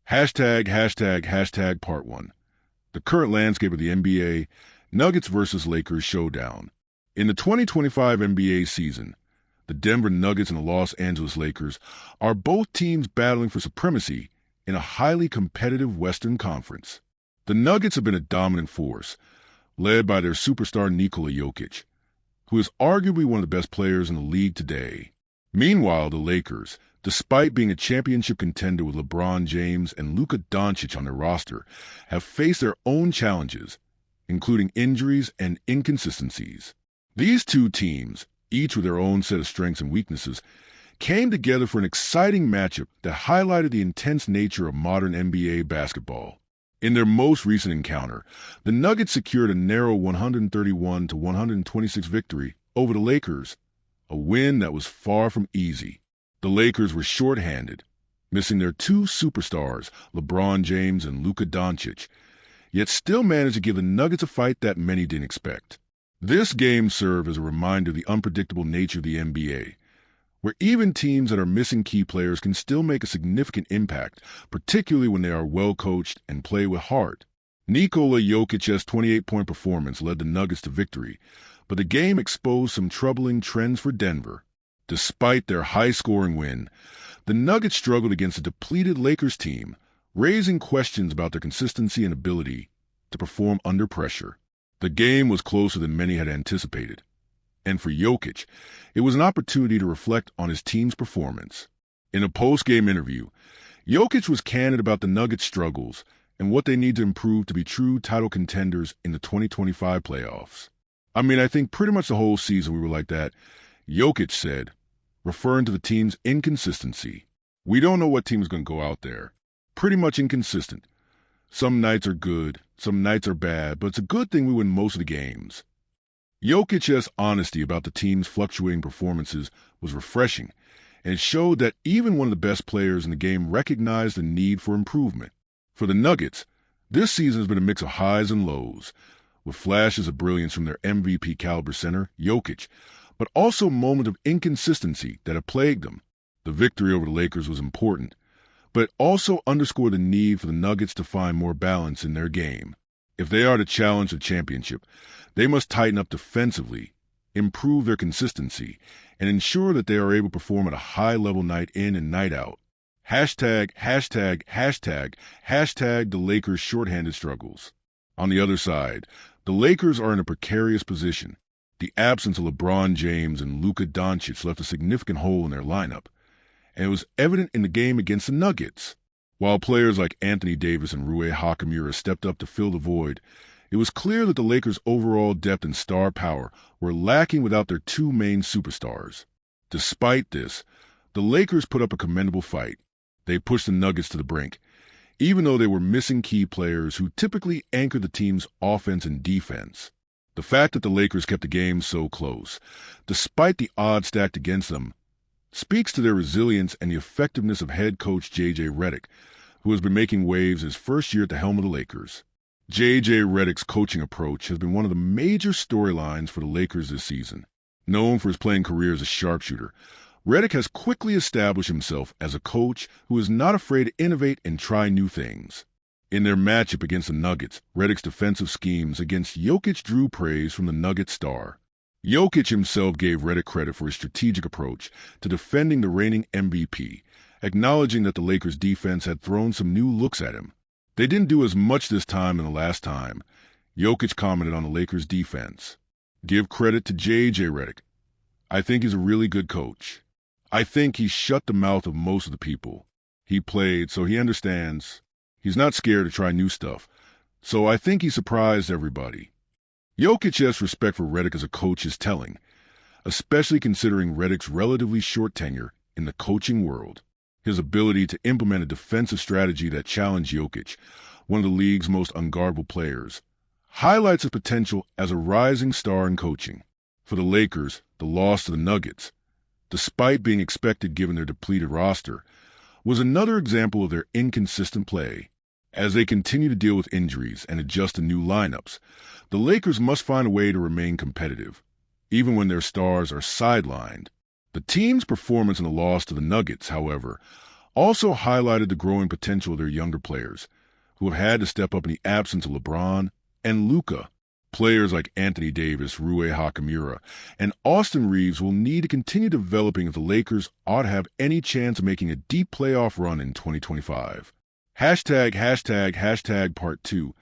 Hashtag part one. The current landscape of the NBA, Nuggets versus Lakers showdown. In the 2025 NBA season, the Denver Nuggets and the Los Angeles Lakers are both teams battling for supremacy in a highly competitive Western Conference. The Nuggets have been a dominant force, led by their superstar Nikola Jokic, who is arguably one of the best players in the league today. Meanwhile, the Lakers, despite being a championship contender with LeBron James and Luka Doncic on their roster, have faced their own challenges, including injuries and inconsistencies. These two teams, each with their own set of strengths and weaknesses, came together for an exciting matchup that highlighted the intense nature of modern NBA basketball. In their most recent encounter, the Nuggets secured a narrow 131-126 victory over the Lakers, a win that was far from easy. The Lakers were shorthanded, missing their two superstars, LeBron James and Luka Doncic, yet still managed to give the Nuggets a fight that many didn't expect. This game served as a reminder of the unpredictable nature of the NBA, where even teams that are missing key players can still make a significant impact, particularly when they are well-coached and play with heart. Nikola Jokic's 28-point performance led the Nuggets to victory, but the game exposed some troubling trends for Denver. Despite their high-scoring win, the Nuggets struggled against a depleted Lakers team, raising questions about their consistency and ability to perform under pressure. The game was closer than many had anticipated, and for Jokic, it was an opportunity to reflect on his team's performance. In a post-game interview, Jokic was candid about the Nuggets' struggles and what they need to improve to be true title contenders in the 2025 playoffs. I think pretty much the whole season we were like that, Jokic said, referring to the team's inconsistency. We don't know what team is going to go out there. Pretty much inconsistent. Some nights are good, some nights are bad, but it's a good thing we win most of the games. Jokic's honesty about the team's fluctuating performances was refreshing, and it showed that even one of the best players in the game recognized the need for improvement. For the Nuggets, this season has been a mix of highs and lows, with flashes of brilliance from their MVP-caliber center, Jokic, but also moments of inconsistency that have plagued them. The victory over the Lakers was important, but it also underscored the need for the Nuggets to find more balance in their game. If they are to challenge the championship, they must tighten up defensively, improve their consistency, and ensure that they are able to perform at a high level night in and night out. Hashtag the Lakers' shorthanded struggles. On the other side, the Lakers are in a precarious position. The absence of LeBron James and Luka Doncic left a significant hole in their lineup, and it was evident in the game against the Nuggets. While players like Anthony Davis and Rui Hachimura stepped up to fill the void, it was clear that the Lakers' overall depth and star power were lacking without their two main superstars. Despite this, the Lakers put up a commendable fight. They pushed the Nuggets to the brink, even though they were missing key players who typically anchor the team's offense and defense. The fact that the Lakers kept the game so close, despite the odds stacked against them, speaks to their resilience and the effectiveness of head coach J.J. Redick, who has been making waves his first year at the helm of the Lakers. J.J. Redick's coaching approach has been one of the major storylines for the Lakers this season. Known for his playing career as a sharpshooter, Redick has quickly established himself as a coach who is not afraid to innovate and try new things. In their matchup against the Nuggets, Redick's defensive schemes against Jokic drew praise from the Nuggets star. Jokic himself gave Redick credit for his strategic approach to defending the reigning MVP, acknowledging that the Lakers' defense had thrown some new looks at him. They didn't do as much this time than the last time. Jokic commented on the Lakers' defense. Give credit to J.J. Redick. I think he's a really good coach. I think he shut the mouth of most of the people. He played, so he understands. He's not scared to try new stuff, so I think he surprised everybody. Jokic's respect for Redick as a coach is telling, especially considering Redick's relatively short tenure in the coaching world. His ability to implement a defensive strategy that challenged Jokic, one of the league's most unguardable players, highlights his potential as a rising star in coaching. For the Lakers, the loss to the Nuggets, despite being expected given their depleted roster, was another example of their inconsistent play. As they continue to deal with injuries and adjust to new lineups, the Lakers must find a way to remain competitive, even when their stars are sidelined. The team's performance in the loss to the Nuggets, however, also highlighted the growing potential of their younger players, who have had to step up in the absence of LeBron and Luka. Players like Anthony Davis, Rui Hachimura, and Austin Reeves will need to continue developing if the Lakers ought to have any chance of making a deep playoff run in 2025. Part 2.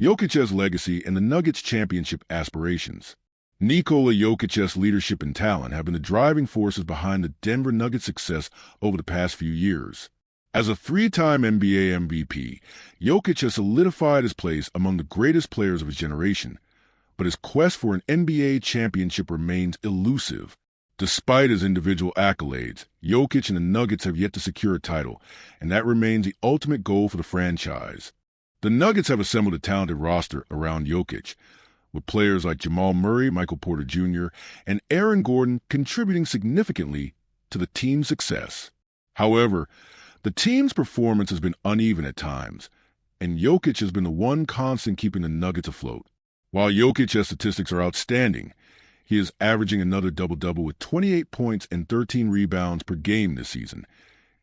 Jokic's legacy and the Nuggets' championship aspirations. Nikola Jokic's leadership and talent have been the driving forces behind the Denver Nuggets' success over the past few years. As a three-time NBA MVP, Jokic has solidified his place among the greatest players of his generation, but his quest for an NBA championship remains elusive. Despite his individual accolades, Jokic and the Nuggets have yet to secure a title, and that remains the ultimate goal for the franchise. The Nuggets have assembled a talented roster around Jokic, with players like Jamal Murray, Michael Porter Jr., and Aaron Gordon contributing significantly to the team's success. However, the team's performance has been uneven at times, and Jokic has been the one constant keeping the Nuggets afloat. While Jokic's statistics are outstanding, he is averaging another double-double with 28 points and 13 rebounds per game this season.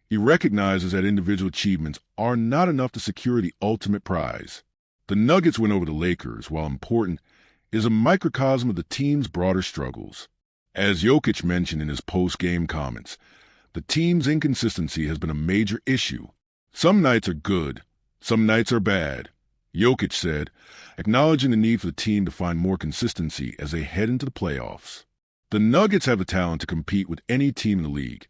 He recognizes that individual achievements are not enough to secure the ultimate prize. The Nuggets win over the Lakers, while important, is a microcosm of the team's broader struggles. As Jokic mentioned in his post-game comments, the team's inconsistency has been a major issue. Some nights are good, some nights are bad, Jokic said, acknowledging the need for the team to find more consistency as they head into the playoffs. The Nuggets have the talent to compete with any team in the league,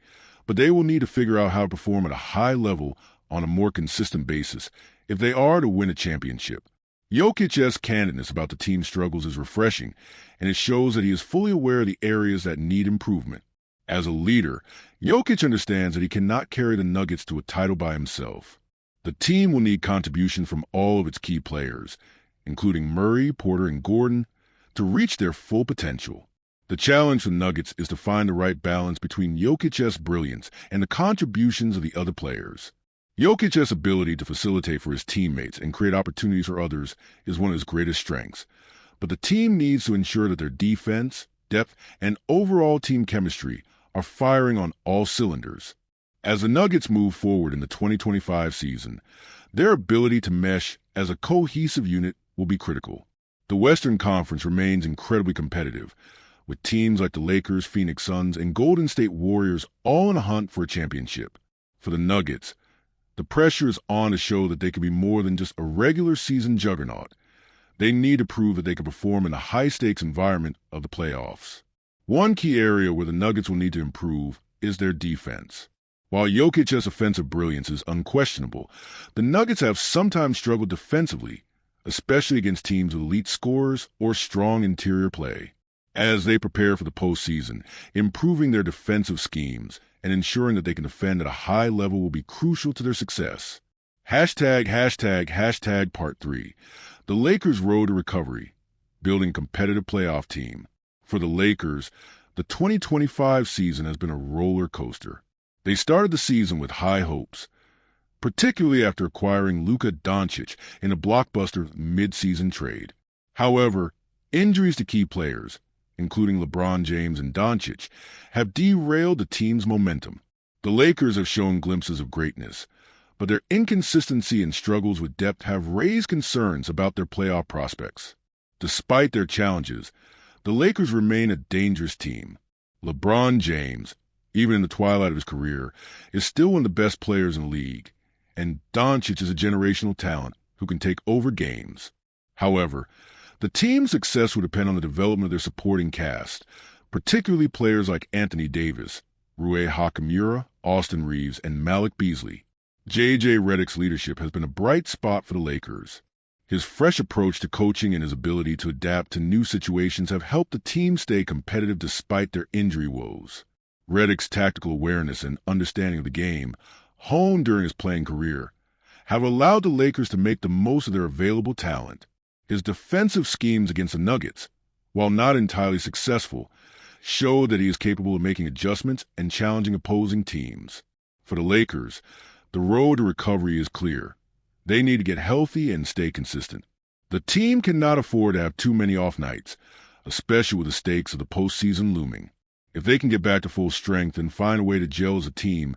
but they will need to figure out how to perform at a high level on a more consistent basis if they are to win a championship. Jokic's candidness about the team's struggles is refreshing, and it shows that he is fully aware of the areas that need improvement. As a leader, Jokic understands that he cannot carry the Nuggets to a title by himself. The team will need contribution from all of its key players, including Murray, Porter, and Gordon, to reach their full potential. The challenge for the Nuggets is to find the right balance between Jokic's brilliance and the contributions of the other players. Jokic's ability to facilitate for his teammates and create opportunities for others is one of his greatest strengths, but the team needs to ensure that their defense, depth, and overall team chemistry are firing on all cylinders. As the Nuggets move forward in the 2025 season, their ability to mesh as a cohesive unit will be critical. The Western Conference remains incredibly competitive, with teams like the Lakers, Phoenix Suns, and Golden State Warriors all in a hunt for a championship. For the Nuggets, the pressure is on to show that they can be more than just a regular season juggernaut. They need to prove that they can perform in the high-stakes environment of the playoffs. One key area where the Nuggets will need to improve is their defense. While Jokic's offensive brilliance is unquestionable, the Nuggets have sometimes struggled defensively, especially against teams with elite scorers or strong interior play. As they prepare for the postseason, improving their defensive schemes and ensuring that they can defend at a high level will be crucial to their success. Part 3. The Lakers' road to recovery, building a competitive playoff team. For the Lakers, the 2025 season has been a roller coaster. They started the season with high hopes, particularly after acquiring Luka Doncic in a blockbuster mid-season trade. However, injuries to key players, including LeBron James and Doncic, have derailed the team's momentum. The Lakers have shown glimpses of greatness, but their inconsistency and struggles with depth have raised concerns about their playoff prospects. Despite their challenges, the Lakers remain a dangerous team. LeBron James, even in the twilight of his career, is still one of the best players in the league, and Doncic is a generational talent who can take over games. However, the team's success will depend on the development of their supporting cast, particularly players like Anthony Davis, Rui Hachimura, Austin Reeves, and Malik Beasley. J.J. Redick's leadership has been a bright spot for the Lakers. His fresh approach to coaching and his ability to adapt to new situations have helped the team stay competitive despite their injury woes. Redick's tactical awareness and understanding of the game, honed during his playing career, have allowed the Lakers to make the most of their available talent. His defensive schemes against the Nuggets, while not entirely successful, show that he is capable of making adjustments and challenging opposing teams. For the Lakers, the road to recovery is clear. They need to get healthy and stay consistent. The team cannot afford to have too many off nights, especially with the stakes of the postseason looming. If they can get back to full strength and find a way to gel as a team,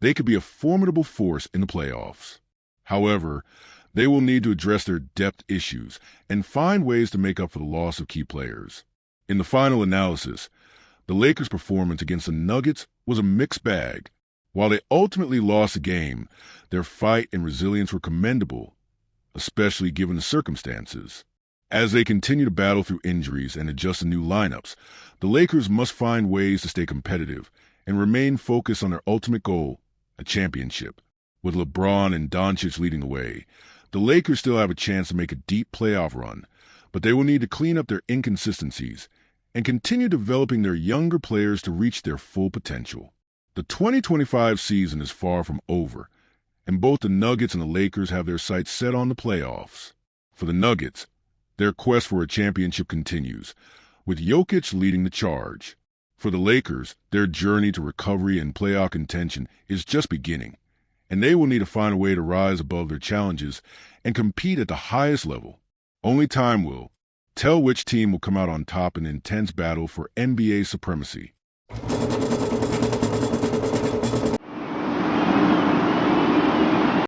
they could be a formidable force in the playoffs. However, they will need to address their depth issues and find ways to make up for the loss of key players. In the final analysis, the Lakers' performance against the Nuggets was a mixed bag. While they ultimately lost the game, their fight and resilience were commendable, especially given the circumstances. As they continue to battle through injuries and adjust to new lineups, the Lakers must find ways to stay competitive and remain focused on their ultimate goal, a championship. With LeBron and Doncic leading the way, the Lakers still have a chance to make a deep playoff run, but they will need to clean up their inconsistencies and continue developing their younger players to reach their full potential. The 2025 season is far from over, and both the Nuggets and the Lakers have their sights set on the playoffs. For the Nuggets, their quest for a championship continues, with Jokic leading the charge. For the Lakers, their journey to recovery and playoff contention is just beginning, and they will need to find a way to rise above their challenges and compete at the highest level. Only time will tell which team will come out on top in an intense battle for NBA supremacy.